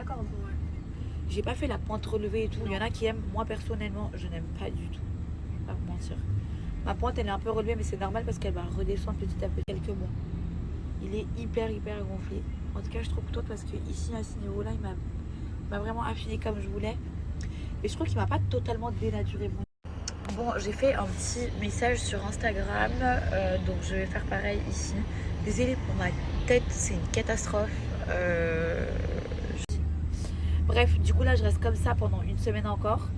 d'accord. Ouais. J'ai pas fait la pointe relevée et tout. Il y en a qui aiment. Moi, personnellement, je n'aime pas du tout. Pas vous mentir. Ma pointe, elle est un peu relevée, mais c'est normal parce qu'elle va redescendre petit à petit quelques mois. Il est hyper gonflé. En tout cas, je trouve top parce que ici, à ce niveau-là, il m'a vraiment affilé comme je voulais. Mais je trouve qu'il m'a pas totalement dénaturé. Bon, j'ai fait un petit message sur Instagram, donc je vais faire pareil ici. Désolée pour ma tête, c'est une catastrophe. Bref, du coup là, je reste comme ça pendant une semaine encore.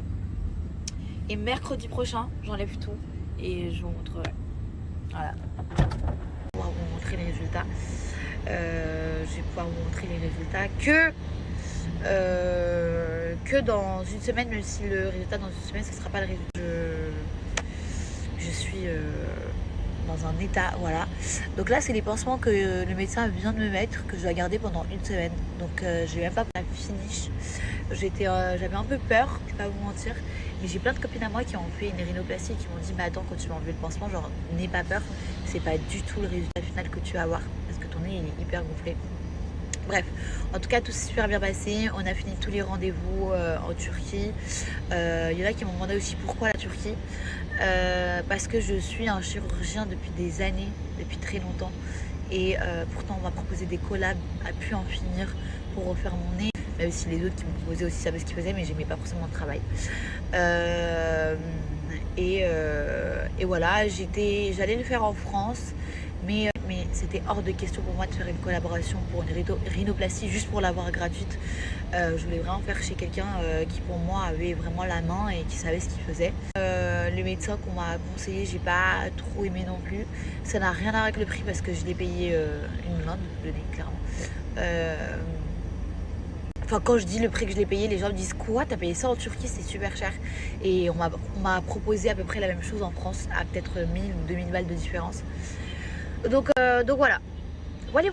Et mercredi prochain, j'enlève tout et je vous montrerai. Voilà. Je vais pouvoir vous montrer les résultats. Je vais pouvoir vous montrer les résultats que dans une semaine, même si le résultat dans une semaine, ce ne sera pas le résultat. Je suis dans un état, voilà. Donc là, c'est les pansements que le médecin vient de me mettre, que je dois garder pendant une semaine. Donc je vais même pas la finish. J'avais un peu peur, je vais pas vous mentir. Mais j'ai plein de copines à moi qui ont fait une rhinoplastie et qui m'ont dit mais attends, quand tu vas enlever le pansement, genre n'aie pas peur, c'est pas du tout le résultat final que tu vas avoir parce que ton nez il est hyper gonflé. Bref, en tout cas tout s'est super bien passé. On a fini tous les rendez-vous en Turquie. Il y en a qui m'ont demandé aussi pourquoi la Turquie. Parce que je suis un chirurgien depuis des années, depuis très longtemps. Et pourtant on m'a proposé des collabs à pu en finir pour refaire mon nez. Même si les autres qui me proposaient aussi savaient ce qu'ils faisaient, mais j'aimais pas forcément le travail. Et voilà, j'allais le faire en France, mais c'était hors de question pour moi de faire une collaboration pour une rhinoplastie juste pour l'avoir gratuite. Je voulais vraiment faire chez quelqu'un qui pour moi avait vraiment la main et qui savait ce qu'il faisait. Le médecin qu'on m'a conseillé, j'ai pas trop aimé non plus. Ça n'a rien à voir avec le prix parce que je l'ai payé une blinde, le nez clairement. Enfin, quand je dis le prix que je l'ai payé, les gens me disent quoi, t'as payé ça en Turquie, c'est super cher. Et on m'a proposé à peu près la même chose en France, à peut-être 1000 ou 2000 balles de différence. Donc voilà. Voilà.